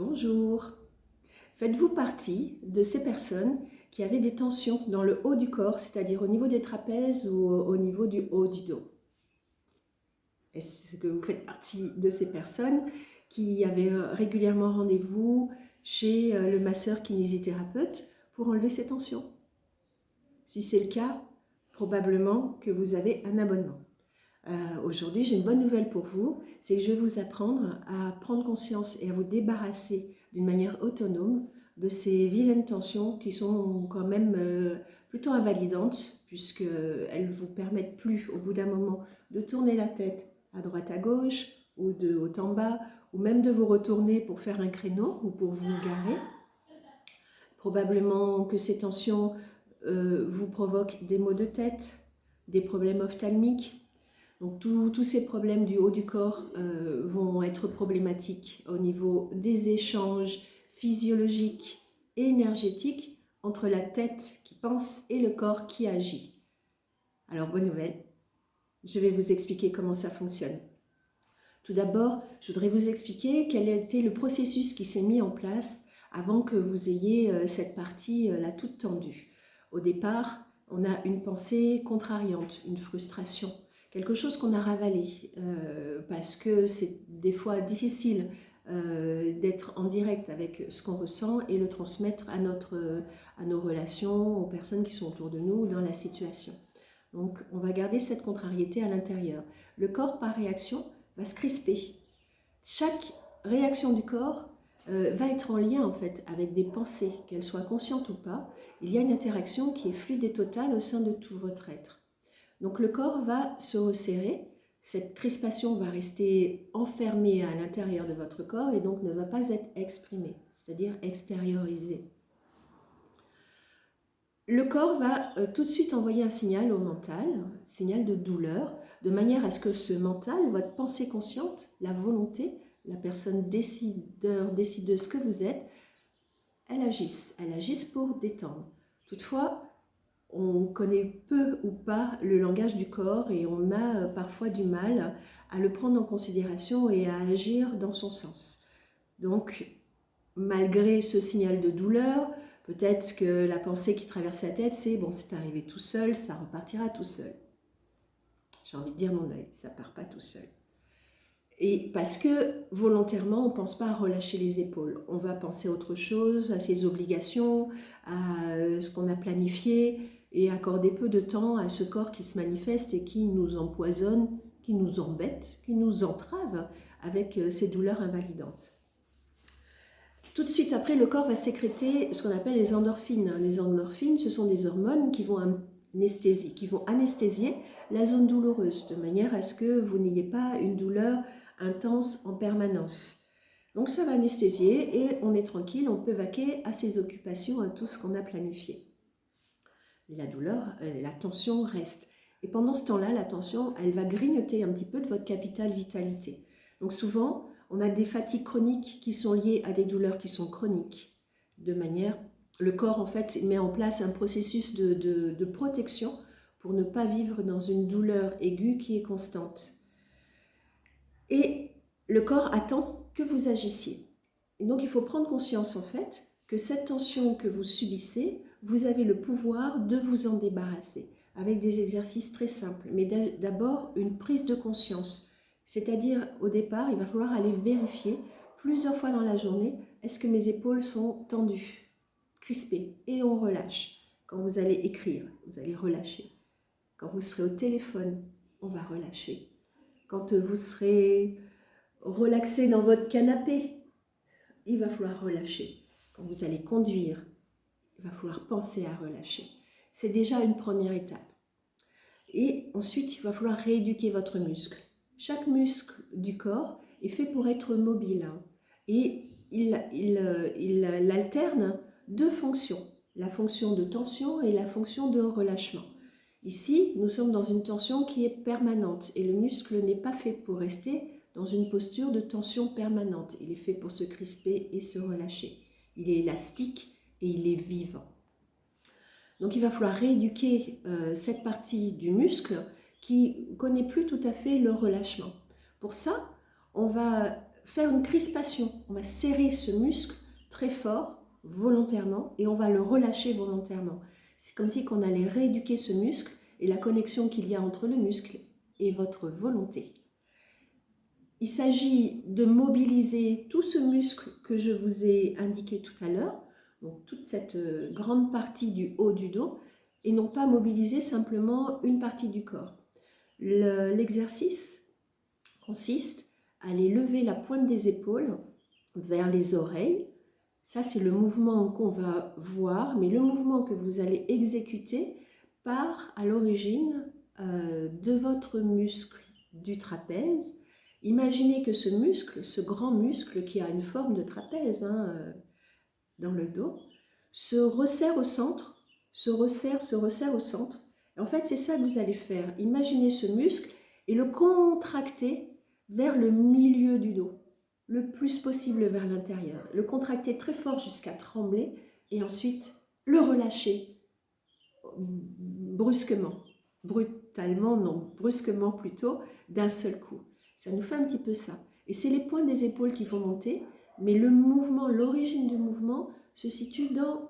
Bonjour. Faites-vous partie de ces personnes qui avaient des tensions dans le haut du corps, c'est-à-dire au niveau des trapèzes ou au niveau du haut du dos? Est-ce que vous faites partie de ces personnes qui avaient régulièrement rendez-vous chez le masseur kinésithérapeute pour enlever ces tensions? Si c'est le cas, probablement que vous avez un abonnement. Aujourd'hui, j'ai une bonne nouvelle pour vous, c'est que je vais vous apprendre à prendre conscience et à vous débarrasser d'une manière autonome de ces vilaines tensions qui sont quand même plutôt invalidantes, puisqu'elles ne vous permettent plus, au bout d'un moment, de tourner la tête à droite à gauche, ou de haut en bas, ou même de vous retourner pour faire un créneau ou pour vous garer. Probablement que ces tensions vous provoquent des maux de tête, des problèmes ophtalmiques. Donc tous ces problèmes du haut du corps vont être problématiques au niveau des échanges physiologiques et énergétiques entre la tête qui pense et le corps qui agit. Alors bonne nouvelle, je vais vous expliquer comment ça fonctionne. Tout d'abord, je voudrais vous expliquer quel était le processus qui s'est mis en place avant que vous ayez cette partie là toute tendue. Au départ, on a une pensée contrariante, une frustration, quelque chose qu'on a ravalé parce que c'est des fois difficile d'être en direct avec ce qu'on ressent et le transmettre à nos relations, aux personnes qui sont autour de nous dans la situation. Donc on va garder cette contrariété à l'intérieur. Le corps par réaction va se crisper. Chaque réaction du corps va être en lien en fait avec des pensées, qu'elles soient conscientes ou pas. Il y a une interaction qui est fluide et totale au sein de tout votre être. Donc le corps va se resserrer, cette crispation va rester enfermée à l'intérieur de votre corps et donc ne va pas être exprimée, c'est-à-dire extériorisée. Le corps va tout de suite envoyer un signal au mental, un signal de douleur, de manière à ce que ce mental, votre pensée consciente, la volonté, la personne décideur, décideuse que vous êtes, elle agisse pour détendre. Toutefois, on connaît peu ou pas le langage du corps et on a parfois du mal à le prendre en considération et à agir dans son sens. Donc, malgré ce signal de douleur, peut-être que la pensée qui traverse la tête, c'est « bon, c'est arrivé tout seul, ça repartira tout seul ». J'ai envie de dire mon œil, ça ne part pas tout seul. Et parce que volontairement, on ne pense pas à relâcher les épaules. On va penser à autre chose, à ses obligations, à ce qu'on a planifié et accorder peu de temps à ce corps qui se manifeste et qui nous empoisonne, qui nous embête, qui nous entrave avec ces douleurs invalidantes. Tout de suite après, le corps va sécréter ce qu'on appelle les endorphines. Les endorphines, ce sont des hormones qui vont anesthésier la zone douloureuse, de manière à ce que vous n'ayez pas une douleur intense en permanence. Donc ça va anesthésier et on est tranquille, on peut vaquer à ses occupations, à tout ce qu'on a planifié. Mais la douleur, la tension reste. Et pendant ce temps-là, la tension, elle va grignoter un petit peu de votre capital vitalité. Donc souvent, on a des fatigues chroniques qui sont liées à des douleurs qui sont chroniques. De manière, le corps en fait met en place un processus de protection pour ne pas vivre dans une douleur aiguë qui est constante. Et le corps attend que vous agissiez. Et donc il faut prendre conscience en fait que cette tension que vous subissez, vous avez le pouvoir de vous en débarrasser avec des exercices très simples. Mais d'abord une prise de conscience. C'est-à-dire, au départ, il va falloir aller vérifier plusieurs fois dans la journée, est-ce que mes épaules sont tendues, crispées, et on relâche. Quand vous allez écrire, vous allez relâcher. Quand vous serez au téléphone, on va relâcher. Quand vous serez relaxé dans votre canapé, il va falloir relâcher. Quand vous allez conduire, il va falloir penser à relâcher. C'est déjà une première étape. Et ensuite, il va falloir rééduquer votre muscle. Chaque muscle du corps est fait pour être mobile et il alterne deux fonctions, la fonction de tension et la fonction de relâchement. Ici, nous sommes dans une tension qui est permanente et le muscle n'est pas fait pour rester dans une posture de tension permanente. Il est fait pour se crisper et se relâcher. Il est élastique et il est vivant. Donc il va falloir rééduquer cette partie du muscle qui ne connaît plus tout à fait le relâchement. Pour ça, on va faire une crispation. On va serrer ce muscle très fort, volontairement, et on va le relâcher volontairement. C'est comme si on allait rééduquer ce muscle et la connexion qu'il y a entre le muscle et votre volonté. Il s'agit de mobiliser tout ce muscle que je vous ai indiqué tout à l'heure, donc toute cette grande partie du haut du dos, et non pas mobiliser simplement une partie du corps. L'exercice consiste à aller lever la pointe des épaules vers les oreilles. Ça, c'est le mouvement qu'on va voir, mais le mouvement que vous allez exécuter part à l'origine de votre muscle du trapèze. Imaginez que ce muscle, ce grand muscle qui a une forme de trapèze dans le dos, se resserre au centre, se resserre au centre. Et en fait, c'est ça que vous allez faire. Imaginez ce muscle et le contracter vers le milieu du dos, le plus possible vers l'intérieur. Le contracter très fort jusqu'à trembler et ensuite le relâcher brusquement. Brutalement, non, brusquement plutôt, d'un seul coup. Ça nous fait un petit peu ça. Et c'est les pointes des épaules qui vont monter, mais le mouvement, l'origine du mouvement se situe dans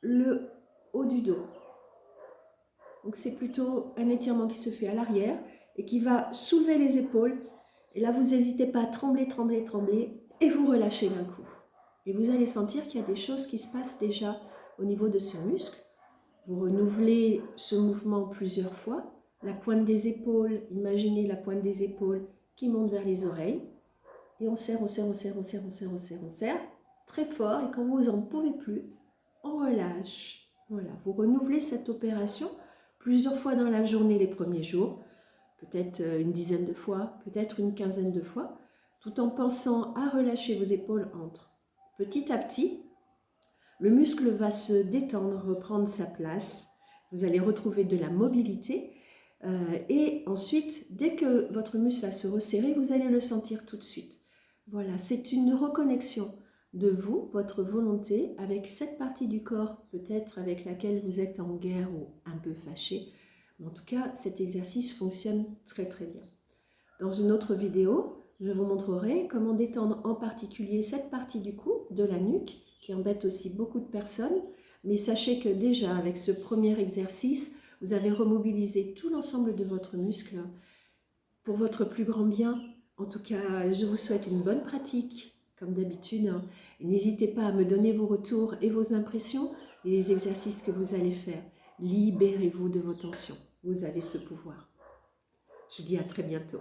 le haut du dos. Donc c'est plutôt un étirement qui se fait à l'arrière et qui va soulever les épaules. Et là, vous n'hésitez pas à trembler, trembler, trembler et vous relâchez d'un coup. Et vous allez sentir qu'il y a des choses qui se passent déjà au niveau de ce muscle. Vous renouvelez ce mouvement plusieurs fois. La pointe des épaules, imaginez la pointe des épaules qui monte vers les oreilles. Et on serre, on serre, on serre, on serre, on serre, on serre, on serre très fort. Et quand vous n'en pouvez plus, on relâche. Voilà, vous renouvelez cette opération plusieurs fois dans la journée les premiers jours, peut-être une dizaine de fois, peut-être une quinzaine de fois, tout en pensant à relâcher vos épaules entre. Petit à petit, le muscle va se détendre, reprendre sa place. Vous allez retrouver de la mobilité. Et ensuite, dès que votre muscle va se resserrer, vous allez le sentir tout de suite. Voilà, c'est une reconnexion de vous, votre volonté, avec cette partie du corps, peut-être avec laquelle vous êtes en guerre ou un peu fâché. Mais en tout cas, cet exercice fonctionne très très bien. Dans une autre vidéo, je vous montrerai comment détendre en particulier cette partie du cou, de la nuque, qui embête aussi beaucoup de personnes. Mais sachez que déjà, avec ce premier exercice, vous avez remobilisé tout l'ensemble de votre muscle pour votre plus grand bien. En tout cas, je vous souhaite une bonne pratique, comme d'habitude. N'hésitez pas à me donner vos retours et vos impressions et les exercices que vous allez faire. Libérez-vous de vos tensions. Vous avez ce pouvoir. Je vous dis à très bientôt.